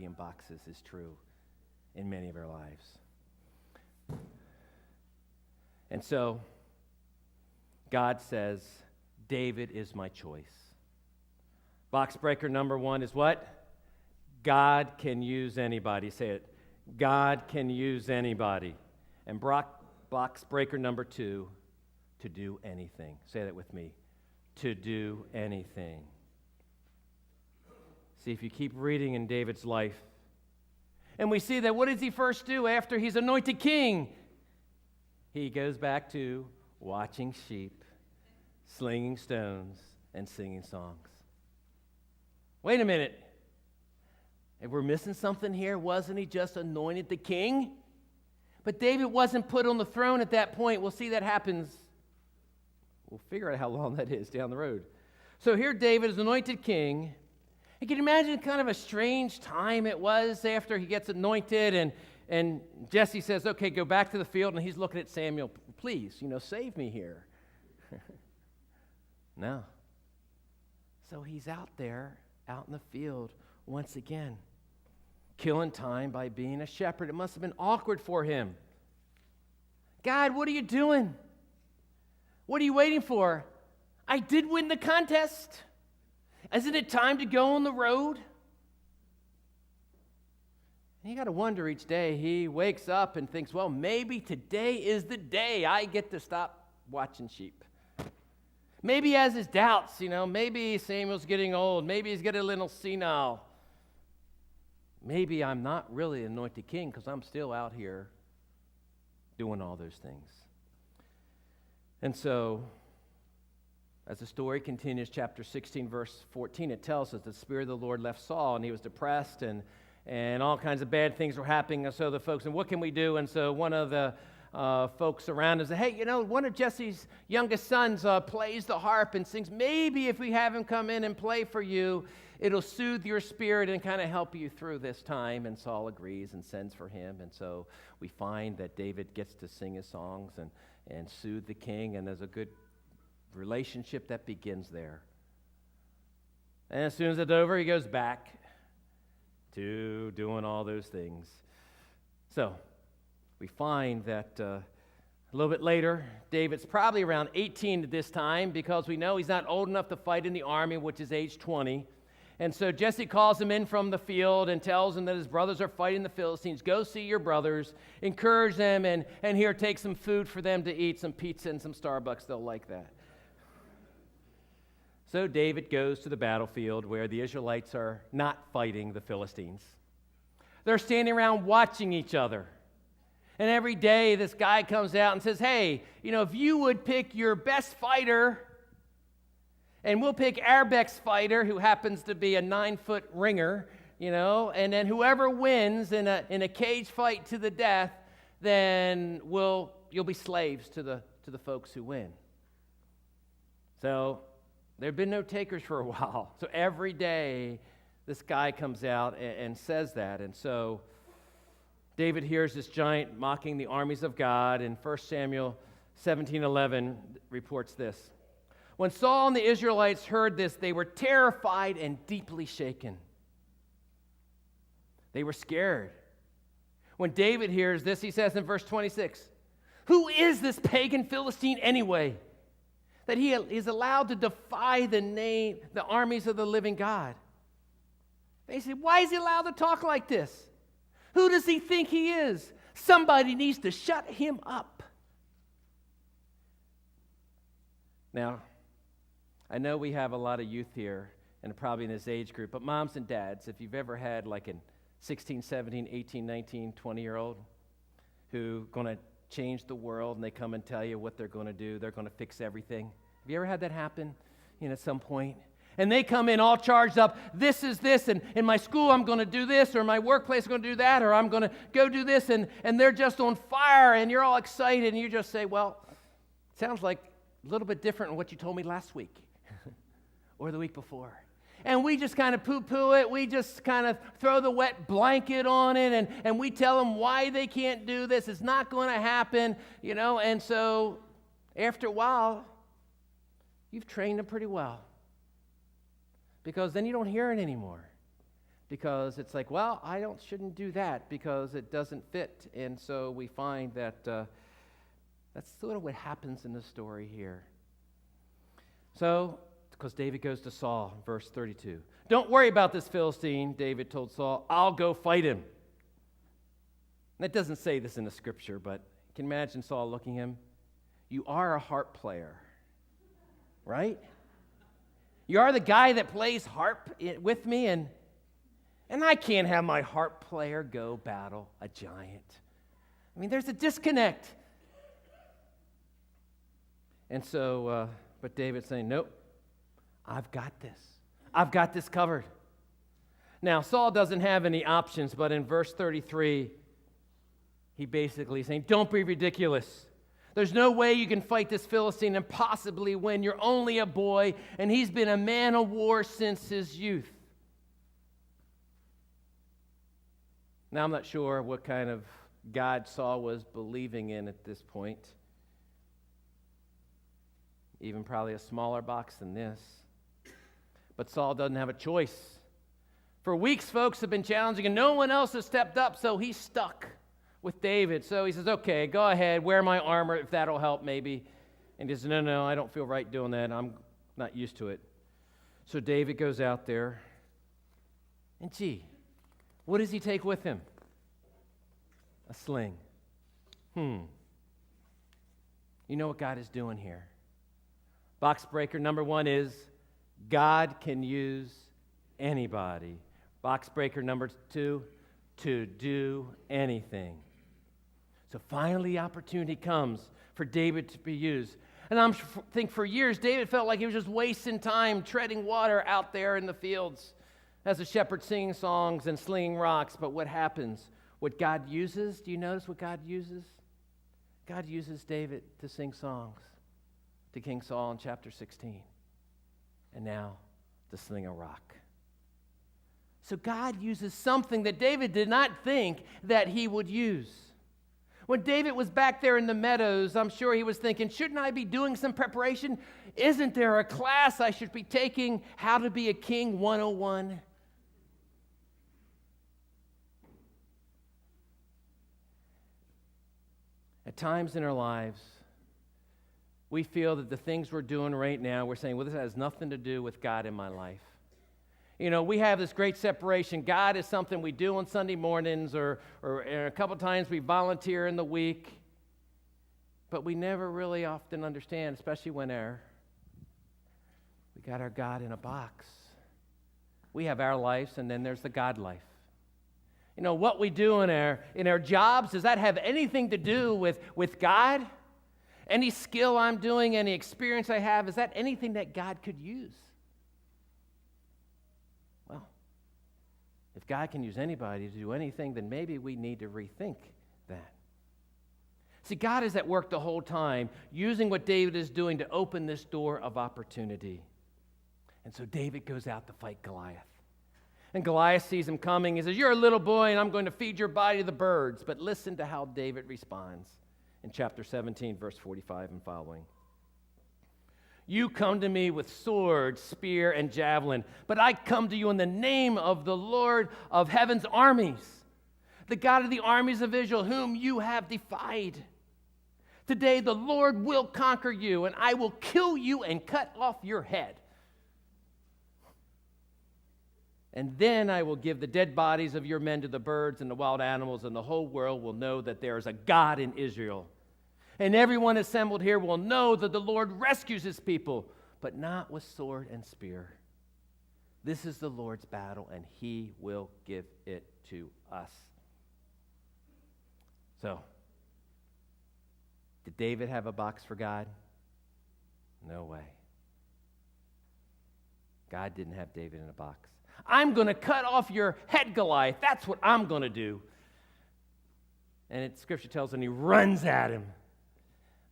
in boxes is true in many of our lives. And so, God says, David is my choice. Box breaker number 1 is what? God can use anybody. Say it. God can use anybody. And box breaker number 2, to do anything. Say that with me. To do anything. See, if you keep reading in David's life, and we see that what does he first do after he's anointed king? He goes back to watching sheep, slinging stones, and singing songs. Wait a minute. If we're missing something here, wasn't he just anointed the king? But David wasn't put on the throne at that point. We'll see that happens. We'll figure out how long that is down the road. So here David is anointed king. And can you imagine kind of a strange time it was after he gets anointed and Jesse says, okay, go back to the field, and he's looking at Samuel, please, save me here. No. So he's out there, out in the field once again, killing time by being a shepherd. It must have been awkward for him. God, what are you doing? What are you waiting for? I did win the contest. Isn't it time to go on the road? And you got to wonder each day. He wakes up and thinks, well, maybe today is the day I get to stop watching sheep. Maybe he has his doubts, maybe Samuel's getting old. Maybe he's getting a little senile. Maybe I'm not really anointed king because I'm still out here doing all those things. And so, as the story continues, chapter 16, verse 14, it tells us the Spirit of the Lord left Saul, and he was depressed, and all kinds of bad things were happening. And so the folks, and what can we do? And so one of the folks around us said, hey, one of Jesse's youngest sons plays the harp and sings. Maybe if we have him come in and play for you, it'll soothe your spirit and kind of help you through this time. And Saul agrees and sends for him. And so we find that David gets to sing his songs and soothe the king, and there's a good relationship that begins there. And as soon as it's over, he goes back to doing all those things. So we find that a little bit later, David's probably around 18 at this time, because we know he's not old enough to fight in the army, which is age 20. And so Jesse calls him in from the field and tells him that his brothers are fighting the Philistines. Go see your brothers, encourage them, and here, take some food for them to eat, some pizza and some Starbucks. They'll like that. So David goes to the battlefield where the Israelites are not fighting the Philistines. They're standing around watching each other. And every day this guy comes out and says, hey, if you would pick your best fighter, and we'll pick our best fighter, who happens to be a 9-foot ringer, and then whoever wins in a cage fight to the death, then you'll be slaves to the folks who win. So there have been no takers for a while. So every day this guy comes out and says that. And so David hears this giant mocking the armies of God, and 1 Samuel 17:11 reports this. When Saul and the Israelites heard this, they were terrified and deeply shaken. They were scared. When David hears this, he says in verse 26, who is this pagan Philistine anyway, that he is allowed to defy the armies of the living God? They said, why is he allowed to talk like this? Who does he think he is? Somebody needs to shut him up. Now, I know we have a lot of youth here, and probably in this age group, but moms and dads, if you've ever had like a 16, 17, 18, 19, 20-year-old who going to change the world, and they come and tell you what they're going to do, they're going to fix everything. Have you ever had that happen, at some point? And they come in all charged up, this is this, and in my school I'm going to do this, or my workplace I'm going to do that, or I'm going to go do this, and they're just on fire, and you're all excited, and you just say, well, it sounds like a little bit different than what you told me last week or the week before. And we just kind of poo-poo it. We just kind of throw the wet blanket on it, and we tell them why they can't do this. It's not going to happen, And so after a while, you've trained them pretty well, because then you don't hear it anymore. because it's like, well, shouldn't do that because it doesn't fit. And so we find that that's sort of what happens in the story here. So, because David goes to Saul, verse 32. Don't worry about this Philistine, David told Saul. I'll go fight him. And it doesn't say this in the scripture, but you can imagine Saul looking at him. You are a harp player, right? You are the guy that plays harp with me, and I can't have my harp player go battle a giant. I mean, there's a disconnect. And so, but David's saying, nope, I've got this. I've got this covered. Now, Saul doesn't have any options, but in verse 33, he basically is saying, don't be ridiculous. There's no way you can fight this Philistine and possibly win. You're only a boy, and he's been a man of war since his youth. Now, I'm not sure what kind of God Saul was believing in at this point. Even probably a smaller box than this. But Saul doesn't have a choice. For weeks, folks have been challenging, and no one else has stepped up, so he's stuck with David. So he says, okay, go ahead, wear my armor if that'll help maybe. And he says, no, I don't feel right doing that. I'm not used to it. So David goes out there. And gee, what does he take with him? A sling. You know what God is doing here? Box breaker number 1 is God can use anybody. Box breaker number 2, to do anything. So finally, the opportunity comes for David to be used. And I think for years, David felt like he was just wasting time treading water out there in the fields as a shepherd singing songs and slinging rocks. But what happens? What God uses, do you notice what God uses? God uses David to sing songs to King Saul in chapter 16. And now to sling a rock. So God uses something that David did not think that he would use. When David was back there in the meadows, I'm sure he was thinking, shouldn't I be doing some preparation? Isn't there a class I should be taking, How to Be a King 101? At times in our lives, we feel that the things we're doing right now, we're saying, well, this has nothing to do with God in my life. You know, we have this great separation. God is something we do on Sunday mornings or a couple times we volunteer in the week. But we never really often understand, especially when we got our God in a box. We have our lives, and then there's the God life. You know, what we do in our jobs, does that have anything to do with God? Any skill I'm doing, any experience I have, is that anything that God could use? Well, if God can use anybody to do anything, then maybe we need to rethink that. See, God is at work the whole time, using what David is doing to open this door of opportunity. And so David goes out to fight Goliath. And Goliath sees him coming. He says, you're a little boy, and I'm going to feed your body to the birds. But listen to how David responds in chapter 17, verse 45 and following. You come to me with sword, spear, and javelin, but I come to you in the name of the Lord of heaven's armies, the God of the armies of Israel, whom you have defied. Today the Lord will conquer you, and I will kill you and cut off your head. And then I will give the dead bodies of your men to the birds and the wild animals, and the whole world will know that there is a God in Israel. And everyone assembled here will know that the Lord rescues his people, but not with sword and spear. This is the Lord's battle, and he will give it to us. So, did David have a box for God? No way. God didn't have David in a box. I'm going to cut off your head, Goliath. That's what I'm going to do. And Scripture tells him he runs at him.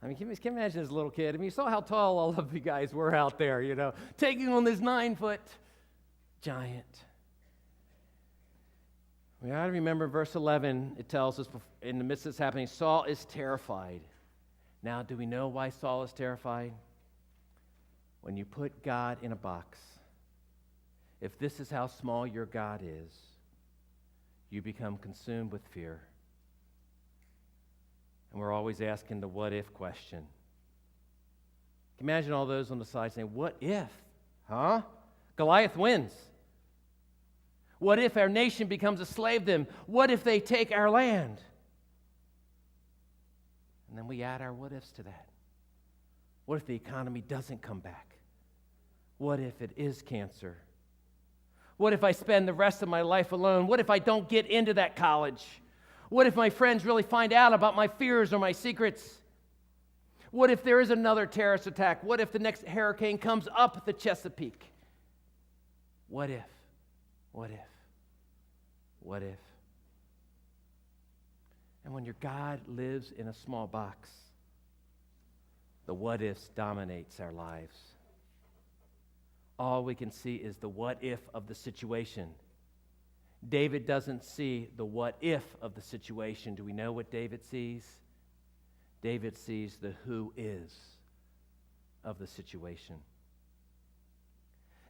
I mean, can you imagine this little kid? I mean, you saw how tall all of you guys were out there, you know, taking on this 9-foot giant. We ought to remember verse 11, it tells us in the midst of this happening, Saul is terrified. Now, do we know why Saul is terrified? When you put God in a box, if this is how small your God is, you become consumed with fear. And we're always asking the what if question. Imagine all those on the side saying, what if? Huh? Goliath wins. What if our nation becomes a slave to them? What if they take our land? And then we add our what ifs to that. What if the economy doesn't come back? What if it is cancer? What if I spend the rest of my life alone? What if I don't get into that college? What if my friends really find out about my fears or my secrets? What if there is another terrorist attack? What if the next hurricane comes up the Chesapeake? What if? What if? What if? And when your God lives in a small box, the what ifs dominates our lives. All we can see is the what if of the situation. David doesn't see the what if of the situation. Do we know what David sees? David sees the who is of the situation.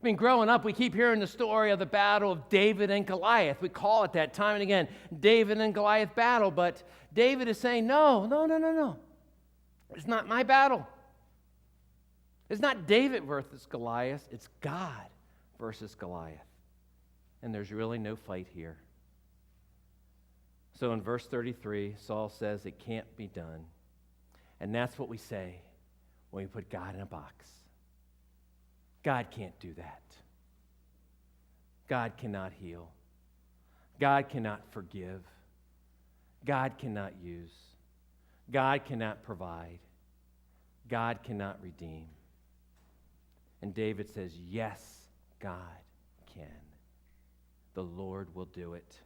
I mean, growing up, we keep hearing the story of the battle of David and Goliath. We call it that time and again, David and Goliath battle. But David is saying, no. It's not my battle. It's not David versus Goliath. It's God versus Goliath. And there's really no fight here. So in verse 33, Saul says it can't be done. And that's what we say when we put God in a box. God can't do that. God cannot heal. God cannot forgive. God cannot use. God cannot provide. God cannot redeem. And David says, yes, God can. The Lord will do it.